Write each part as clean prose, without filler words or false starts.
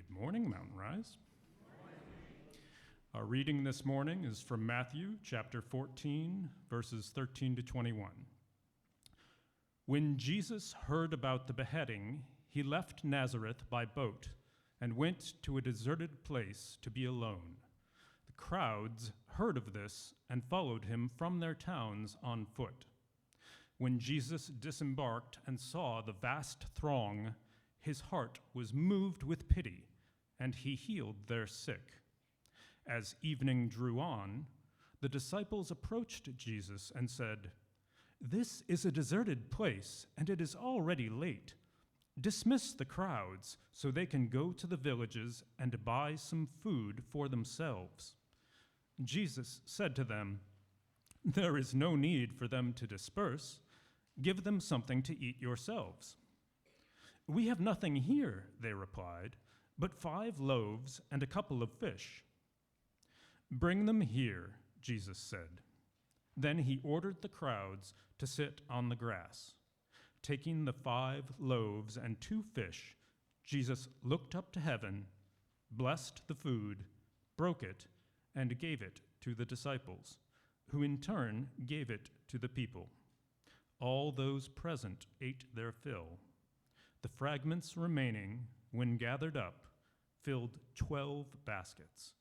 Good morning, Mountain Rise. Our reading this morning is from Matthew chapter 14, verses 13 to 21. When Jesus heard about the beheading, he left Nazareth by boat and went to a deserted place to be alone. The crowds heard of this and followed him from their towns on foot. When Jesus disembarked and saw the vast throng, his heart was moved with pity, and he healed their sick. As evening drew on, the disciples approached Jesus and said, "This is a deserted place, and it is already late. Dismiss the crowds so they can go to the villages and buy some food for themselves." Jesus said to them, "There is no need for them to disperse. Give them something to eat yourselves." "We have nothing here," they replied, "but 5 loaves and a couple of fish." "Bring them here," Jesus said. Then he ordered the crowds to sit on the grass. Taking the 5 loaves and 2 fish, Jesus looked up to heaven, blessed the food, broke it, and gave it to the disciples, who in turn gave it to the people. All those present ate their fill. The fragments remaining, when gathered up, filled 12 baskets.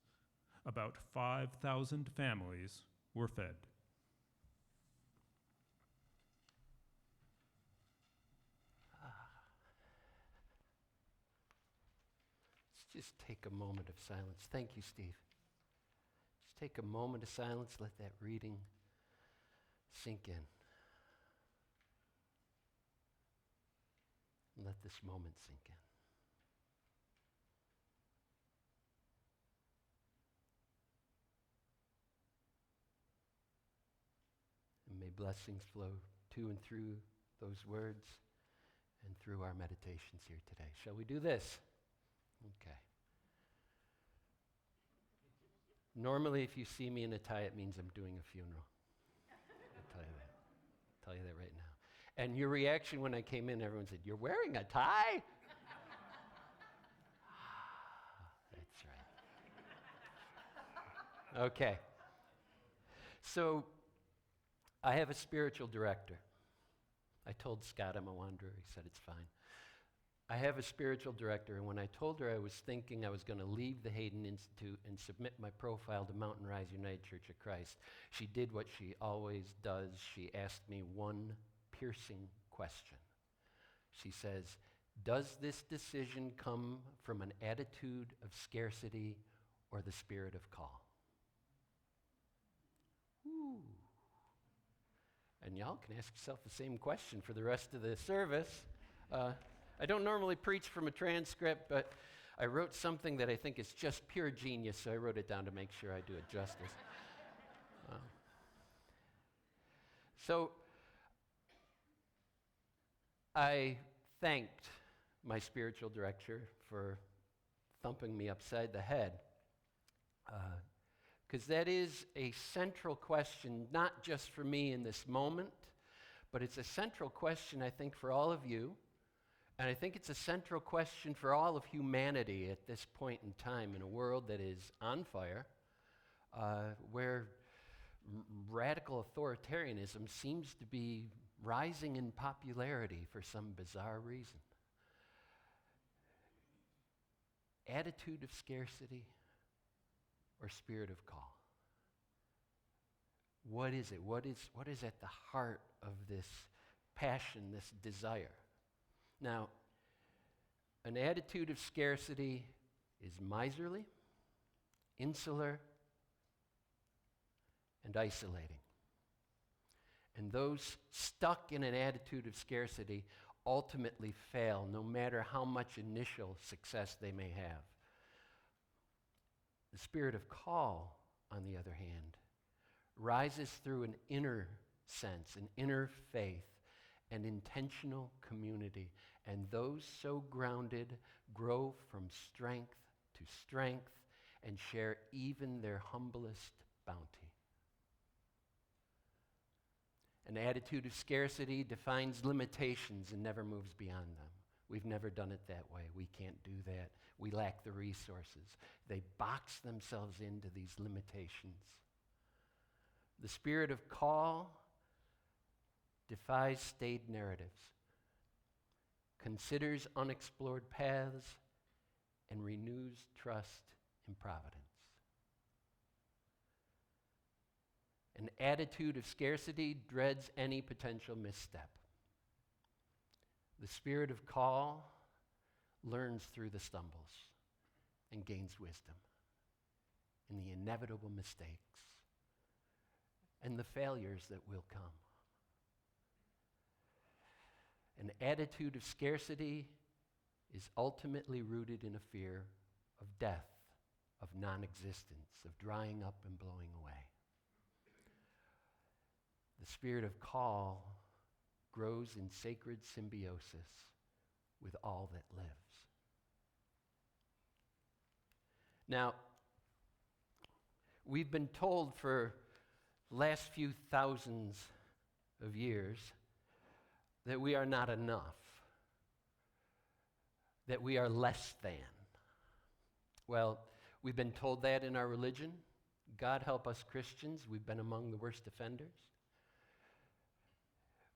About 5,000 families were fed. Let's just take a moment of silence. Thank you, Steve. Just take a moment of silence. Let that reading sink in. And let this moment sink in. And may blessings flow to and through those words and through our meditations here today. Shall we do this? Okay. Normally, if you see me in a tie, it means I'm doing a funeral. I'll tell you that. I'll tell you that right now. And your reaction when I came in, everyone said, "You're wearing a tie?" That's right. Okay. So, I have a spiritual director. I told Scott I'm a wanderer. He said it's fine. I have a spiritual director, and when I told her I was thinking I was going to leave the Hayden Institute and submit my profile to Mountain Rise United Church of Christ, she did what she always does. She asked me one piercing question. She says, "Does this decision come from an attitude of scarcity or the spirit of call?" Ooh. And y'all can ask yourself the same question for the rest of the service. I don't normally preach from a transcript, but I wrote something that I think is just pure genius, so I wrote it down to make sure I do it justice. So I thanked my spiritual director for thumping me upside the head, because that is a central question, not just for me in this moment, but it's a central question, I think, for all of you. And I think it's a central question for all of humanity at this point in time in a world that is on fire, where radical authoritarianism seems to be rising in popularity for some bizarre reason. Attitude of scarcity or spirit of call? What is it? What is at the heart of this passion, this desire? Now, an attitude of scarcity is miserly, insular, and isolating. And those stuck in an attitude of scarcity ultimately fail, no matter how much initial success they may have. The spirit of call, on the other hand, rises through an inner sense, an inner faith, and intentional community. And those so grounded grow from strength to strength and share even their humblest bounty. An attitude of scarcity defines limitations and never moves beyond them. We've never done it that way. We can't do that. We lack the resources. They box themselves into these limitations. The spirit of call defies staid narratives, considers unexplored paths, and renews trust in providence. An attitude of scarcity dreads any potential misstep. The spirit of call learns through the stumbles and gains wisdom in the inevitable mistakes and the failures that will come. An attitude of scarcity is ultimately rooted in a fear of death, of non-existence, of drying up and blowing away. The spirit of call grows in sacred symbiosis with all that lives. Now, we've been told for the last few thousands of years that we are not enough, that we are less than. Well, we've been told that in our religion. God help us Christians, we've been among the worst offenders.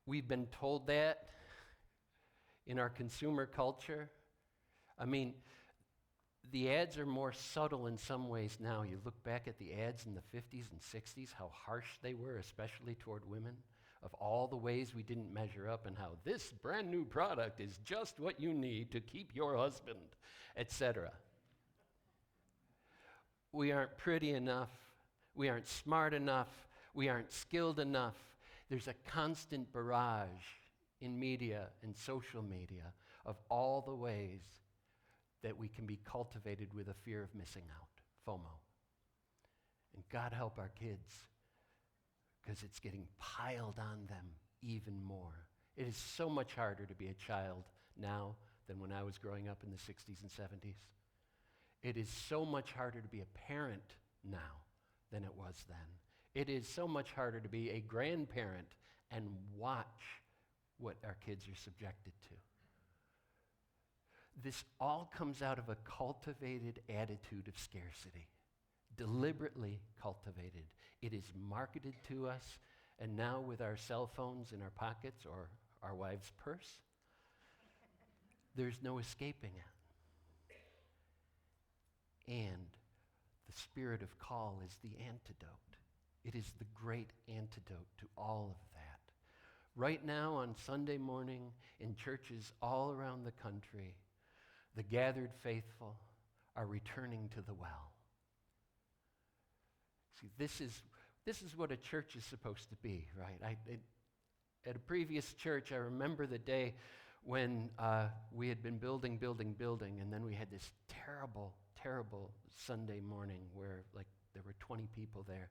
We've been told that in our consumer culture. I mean, the ads are more subtle in some ways now. You look back at the ads in the 50s and 60s, how harsh they were, especially toward women, of all the ways we didn't measure up and how this brand new product is just what you need to keep your husband, etc. We aren't pretty enough. We aren't smart enough. We aren't skilled enough. There's a constant barrage in media and social media of all the ways that we can be cultivated with a fear of missing out, FOMO. And God help our kids, because it's getting piled on them even more. It is so much harder to be a child now than when I was growing up in the 60s and 70s. It is so much harder to be a parent now than it was then. It is so much harder to be a grandparent and watch what our kids are subjected to. This all comes out of a cultivated attitude of scarcity, deliberately cultivated. It is marketed to us, and now with our cell phones in our pockets or our wife's purse, there's no escaping it. And the spirit of call is the antidote. It is the great antidote to all of that. Right now on Sunday morning in churches all around the country, the gathered faithful are returning to the well. See, this is what a church is supposed to be, right? At a previous church, I remember the day when we had been building, and then we had this terrible Sunday morning where there were 20 people there.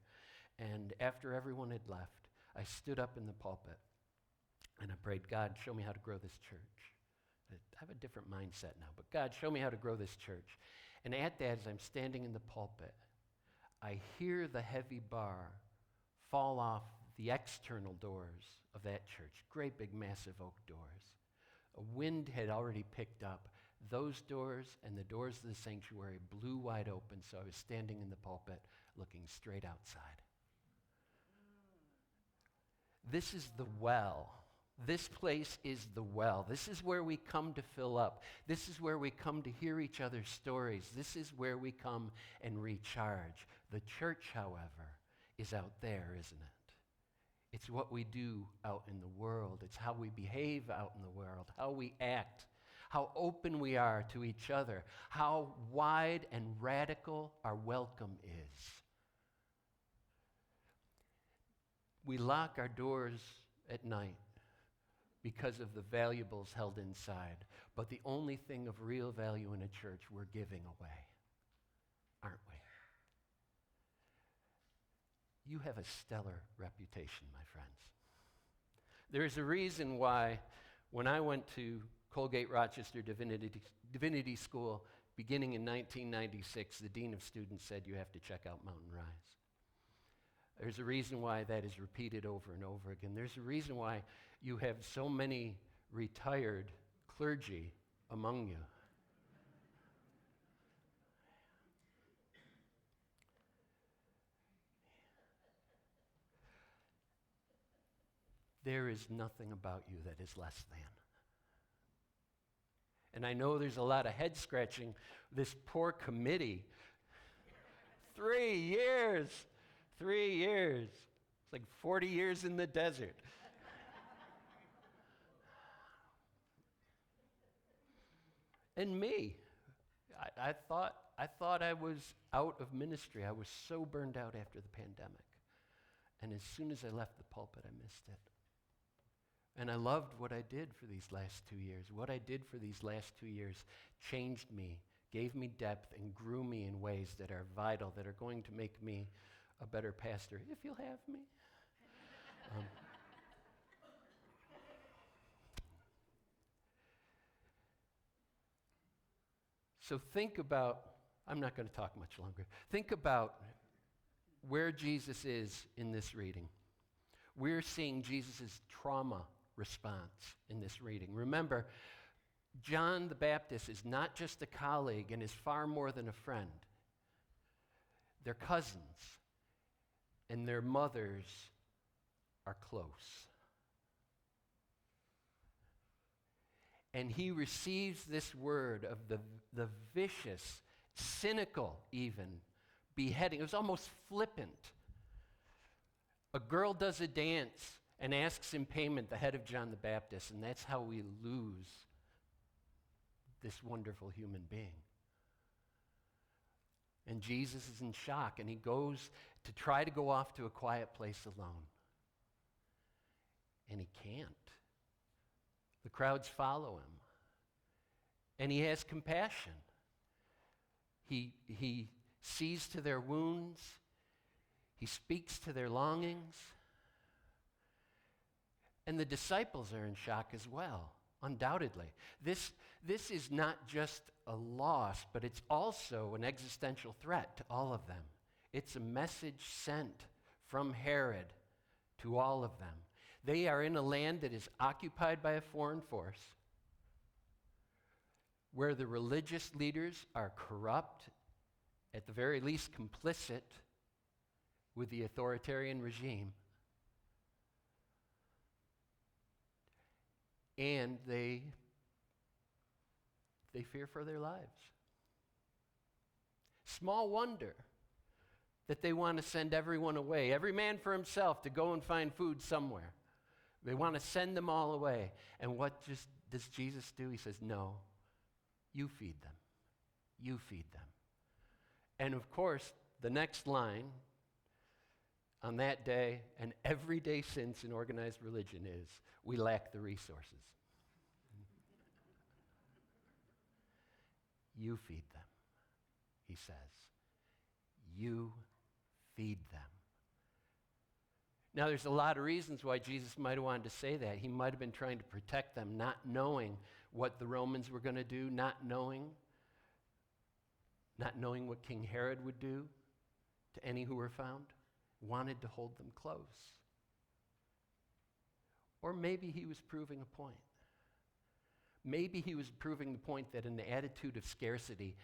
And after everyone had left, I stood up in the pulpit and I prayed, God, show me how to grow this church. I have a different mindset now, but God, show me how to grow this church. And at that, as I'm standing in the pulpit, I hear the heavy bar fall off the external doors of that church, great big massive oak doors. A wind had already picked up. Those doors and the doors of the sanctuary blew wide open, so I was standing in the pulpit looking straight outside. This is the well. This place is the well. This is where we come to fill up. This is where we come to hear each other's stories. This is where we come and recharge. The church, however, is out there, isn't it? It's what we do out in the world. It's how we behave out in the world, how we act, how open we are to each other, how wide and radical our welcome is. We lock our doors at night because of the valuables held inside, but the only thing of real value in a church we're giving away, aren't we? You have a stellar reputation, my friends. There's a reason why when I went to Colgate Rochester Divinity School beginning in 1996, the dean of students said you have to check out Mountain Rise. There's a reason why that is repeated over and over again. There's a reason why you have so many retired clergy among you. there is nothing about you that is less than. And I know there's a lot of head scratching. This poor committee, 3 years, 3 years. It's like 40 years in the desert. And me, I thought I was out of ministry. I was so burned out after the pandemic. And as soon as I left the pulpit, I missed it. And I loved what I did for these last 2 years. What I did for these last 2 years changed me, gave me depth, and grew me in ways that are vital, that are going to make me a better pastor, if you'll have me. So think about, I'm not going to talk much longer. Think about where Jesus is in this reading. We're seeing Jesus' trauma response in this reading. Remember, John the Baptist is not just a colleague and is far more than a friend. They're cousins, and their mothers are close. And he receives this word of the vicious, cynical even, beheading. It was almost flippant. A girl does a dance and asks in payment the head of John the Baptist, and that's how we lose this wonderful human being. And Jesus is in shock, and he goes to try to go off to a quiet place alone. And he can't. The crowds follow him. And he has compassion. He sees to their wounds. He speaks to their longings. And the disciples are in shock as well, undoubtedly. This is not just a loss, but it's also an existential threat to all of them. It's a message sent from Herod to all of them. They are in a land that is occupied by a foreign force, where the religious leaders are corrupt, at the very least complicit with the authoritarian regime. And they fear for their lives. Small wonder that they want to send everyone away, every man for himself, to go and find food somewhere. They want to send them all away. And what does Jesus do? He says, no, you feed them. You feed them. And of course, the next line on that day and every day since in organized religion is, we lack the resources. You feed them, he says. You feed them. Now, there's a lot of reasons why Jesus might have wanted to say that. He might have been trying to protect them, not knowing what the Romans were going to do, not knowing what King Herod would do to any who were found. Wanted to hold them close. Or maybe he was proving a point. Maybe he was proving the point that an attitude of scarcity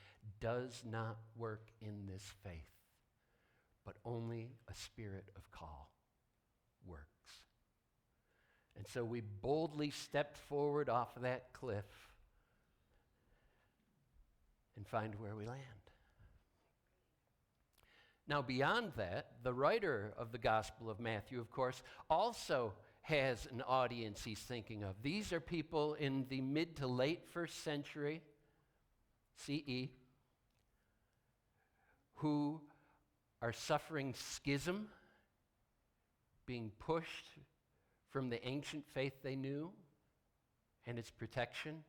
does not work in this faith, but only a spirit of call works. And so we boldly stepped forward off of that cliff and find where we land. Now, beyond that, the writer of the Gospel of Matthew, of course, also has an audience he's thinking of. These are people in the mid to late 1st century CE who are suffering schism, being pushed from the ancient faith they knew and its protection.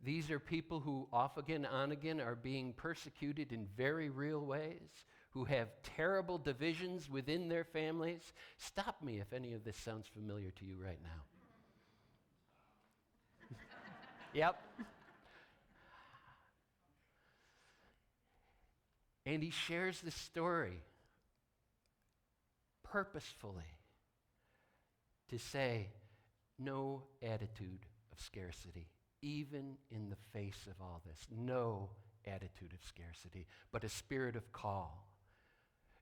These are people who off again, on again are being persecuted in very real ways, who have terrible divisions within their families. Stop me if any of this sounds familiar to you right now. Yep. And he shares this story purposefully to say, no attitude of scarcity, even in the face of all this. No attitude of scarcity, but a spirit of call.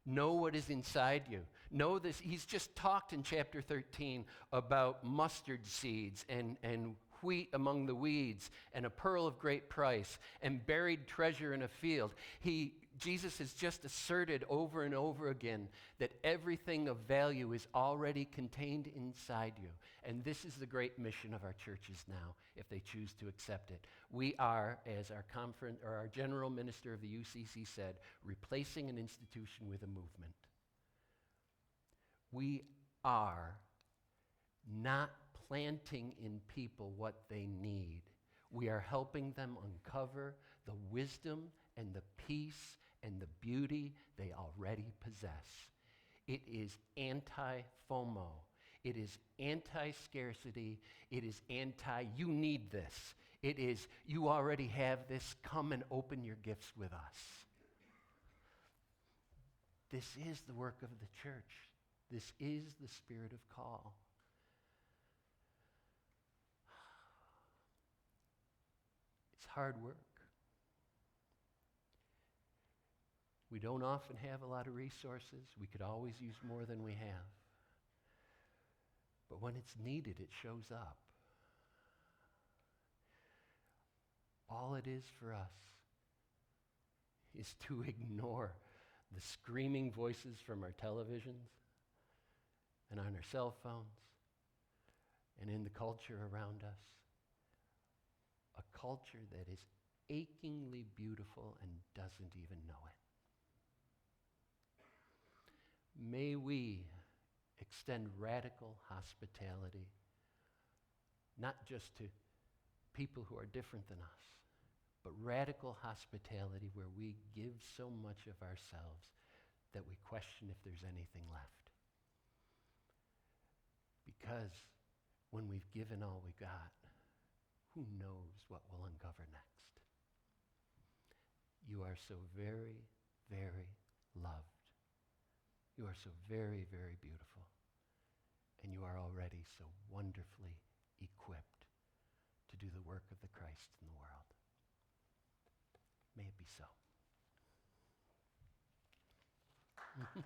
Know what is inside you. Know this. He's just talked in chapter 13 about mustard seeds and wheat among the weeds and a pearl of great price and buried treasure in a field. Jesus has just asserted over and over again that everything of value is already contained inside you. And this is the great mission of our churches now, if they choose to accept it. We are, as our general minister of the UCC said, replacing an institution with a movement. We are not planting in people what they need. We are helping them uncover the wisdom and the peace and the beauty they already possess. It is anti-FOMO. It is anti-scarcity. It is you need this. It is, you already have this. Come and open your gifts with us. This is the work of the church. This is the spirit of call. It's hard work. We don't often have a lot of resources. We could always use more than we have. But when it's needed, it shows up. All it is for us is to ignore the screaming voices from our televisions and on our cell phones and in the culture around us. A culture that is achingly beautiful and doesn't even know it. May we extend radical hospitality, not just to people who are different than us, but radical hospitality where we give so much of ourselves that we question if there's anything left. Because when we've given all we got, who knows what we'll uncover next? You are so very, very loved. You are so very, very beautiful. And you are already so wonderfully equipped to do the work of the Christ in the world. May it be so.